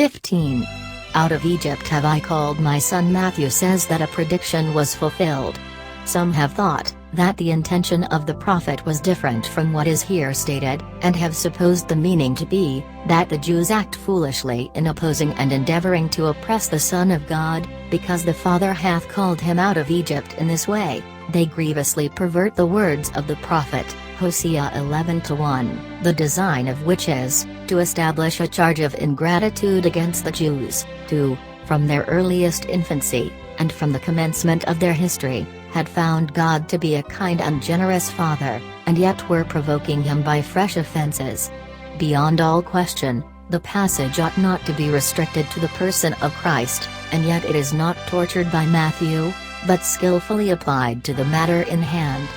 15. Out of Egypt have I called my son. Matthew says that a prediction was fulfilled. Some have thought that the intention of the prophet was different from what is here stated, and have supposed the meaning to be that the Jews act foolishly in opposing and endeavoring to oppress the Son of God, because the Father hath called him out of Egypt in this way. They grievously pervert the words of the prophet, Hosea 11:1, the design of which is to establish a charge of ingratitude against the Jews, who, from their earliest infancy, and from the commencement of their history, had found God to be a kind and generous Father, and yet were provoking him by fresh offenses. Beyond all question, the passage ought not to be restricted to the person of Christ, and yet it is not tortured by Matthew, but skillfully applied to the matter in hand.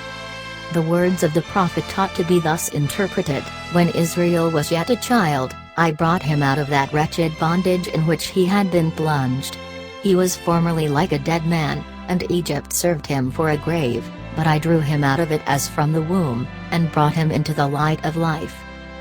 The words of the prophet ought to be thus interpreted: when Israel was yet a child, I brought him out of that wretched bondage in which he had been plunged. He was formerly like a dead man, and Egypt served him for a grave, but I drew him out of it as from the womb, and brought him into the light of life.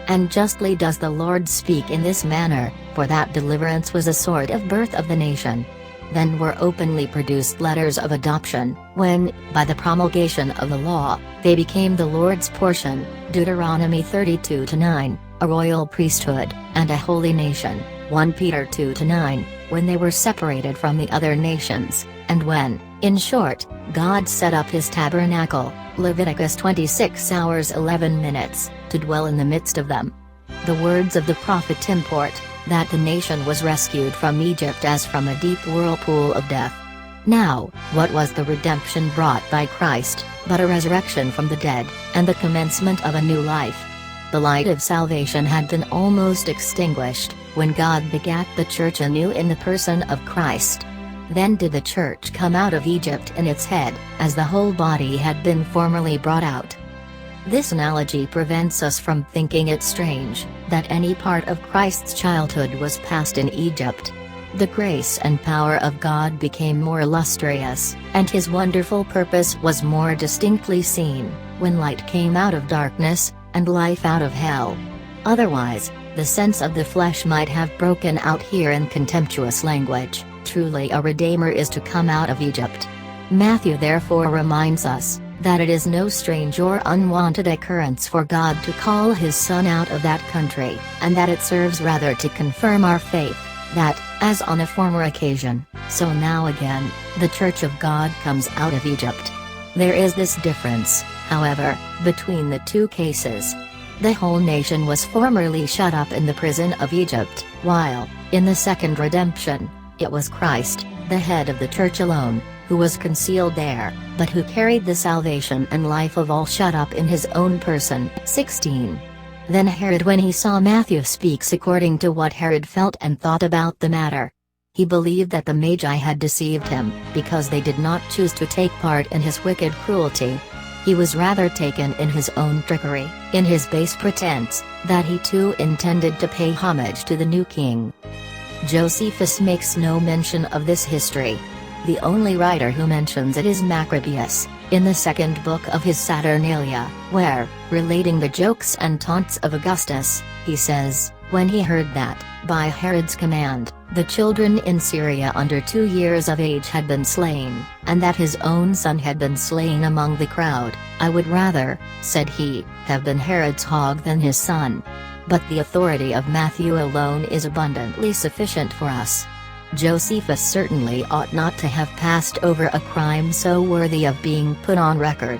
And justly does the Lord speak in this manner, for that deliverance was a sort of birth of the nation. Then were openly produced letters of adoption, when, by the promulgation of the law, they became the Lord's portion, Deuteronomy 32:9, a royal priesthood, and a holy nation, 1 Peter 2:9, when they were separated from the other nations, and when, in short, God set up his tabernacle, Leviticus 26:11, to dwell in the midst of them. The words of the prophet import that the nation was rescued from Egypt as from a deep whirlpool of death. Now, what was the redemption brought by Christ, but a resurrection from the dead, and the commencement of a new life? The light of salvation had been almost extinguished, when God begat the church anew in the person of Christ. Then did the church come out of Egypt in its head, as the whole body had been formerly brought out. This analogy prevents us from thinking it strange that any part of Christ's childhood was passed in Egypt. The grace and power of God became more illustrious, and his wonderful purpose was more distinctly seen, when light came out of darkness, and life out of hell. Otherwise, the sense of the flesh might have broken out here in contemptuous language: truly a Redeemer is to come out of Egypt. Matthew therefore reminds us that it is no strange or unwanted occurrence for God to call his Son out of that country, and that it serves rather to confirm our faith, that, as on a former occasion, so now again, the Church of God comes out of Egypt. There is this difference, however, between the two cases. The whole nation was formerly shut up in the prison of Egypt, while, in the second redemption, it was Christ, the head of the Church alone, who was concealed there, but who carried the salvation and life of all shut up in his own person. 16. Then Herod, when he saw Matthew, speaks according to what Herod felt and thought about the matter. He believed that the Magi had deceived him, because they did not choose to take part in his wicked cruelty. He was rather taken in his own trickery, in his base pretense, that he too intended to pay homage to the new king. Josephus makes no mention of this history. The only writer who mentions it is Maccabeus, in the second book of his Saturnalia, where, relating the jokes and taunts of Augustus, he says, when he heard that, by Herod's command, the children in Syria under 2 years of age had been slain, and that his own son had been slain among the crowd, I would rather, said he, have been Herod's hog than his son. But the authority of Matthew alone is abundantly sufficient for us. Josephus certainly ought not to have passed over a crime so worthy of being put on record.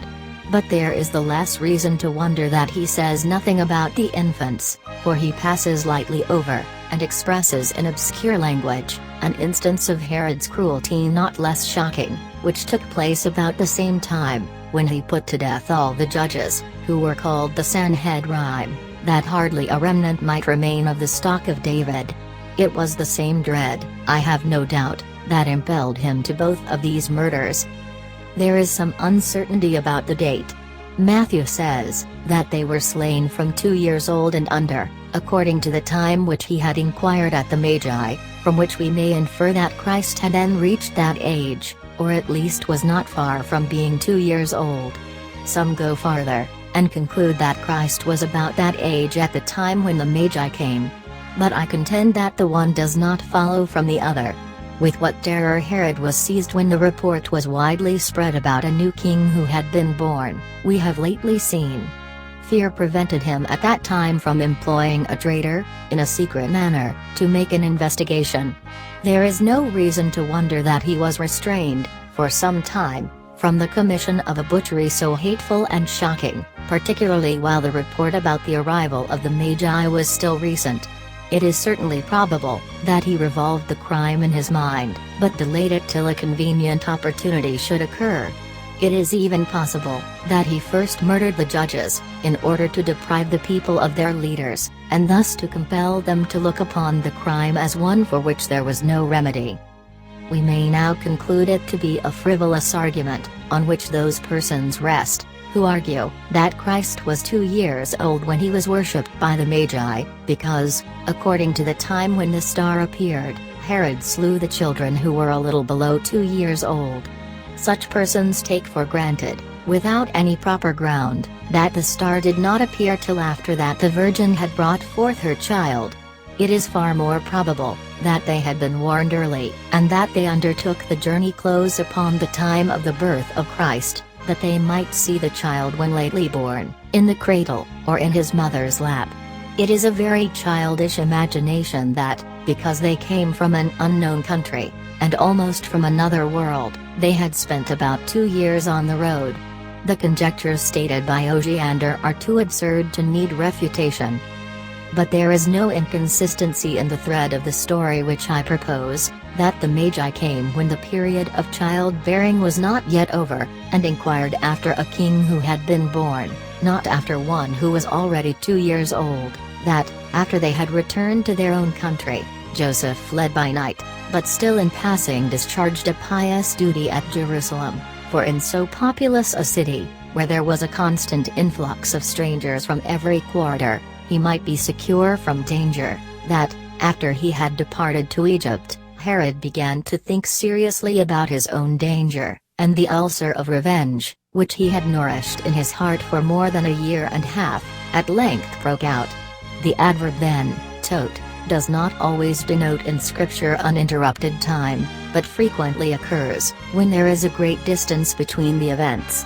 But there is the less reason to wonder that he says nothing about the infants, for he passes lightly over, and expresses in obscure language, an instance of Herod's cruelty not less shocking, which took place about the same time, when he put to death all the judges, who were called the Sanhedrim, that hardly a remnant might remain of the stock of David. It was the same dread, I have no doubt, that impelled him to both of these murders. There is some uncertainty about the date. Matthew says that they were slain from 2 years old and under, according to the time which he had inquired at the Magi, from which we may infer that Christ had then reached that age, or at least was not far from being 2 years old. Some go farther, and conclude that Christ was about that age at the time when the Magi came. But I contend that the one does not follow from the other. With what terror Herod was seized when the report was widely spread about a new king who had been born, we have lately seen. Fear prevented him at that time from employing a traitor, in a secret manner, to make an investigation. There is no reason to wonder that he was restrained, for some time, from the commission of a butchery so hateful and shocking, particularly while the report about the arrival of the Magi was still recent. It is certainly probable that he revolved the crime in his mind, but delayed it till a convenient opportunity should occur. It is even possible that he first murdered the judges, in order to deprive the people of their leaders, and thus to compel them to look upon the crime as one for which there was no remedy. We may now conclude it to be a frivolous argument, on which those persons rest who argue that Christ was 2 years old when he was worshipped by the Magi, because, according to the time when the star appeared, Herod slew the children who were a little below 2 years old. Such persons take for granted, without any proper ground, that the star did not appear till after that the Virgin had brought forth her child. It is far more probable that they had been warned early, and that they undertook the journey close upon the time of the birth of Christ, that they might see the child when lately born, in the cradle, or in his mother's lap. It is a very childish imagination that, because they came from an unknown country, and almost from another world, they had spent about 2 years on the road. The conjectures stated by Osiander are too absurd to need refutation. But there is no inconsistency in the thread of the story which I propose, that the Magi came when the period of childbearing was not yet over, and inquired after a king who had been born, not after one who was already 2 years old, that, after they had returned to their own country, Joseph fled by night, but still in passing discharged a pious duty at Jerusalem, for in so populous a city, where there was a constant influx of strangers from every quarter, he might be secure from danger, that, after he had departed to Egypt, Herod began to think seriously about his own danger, and the ulcer of revenge, which he had nourished in his heart for more than a year and a half, at length broke out. The adverb then, tot, does not always denote in Scripture uninterrupted time, but frequently occurs when there is a great distance between the events.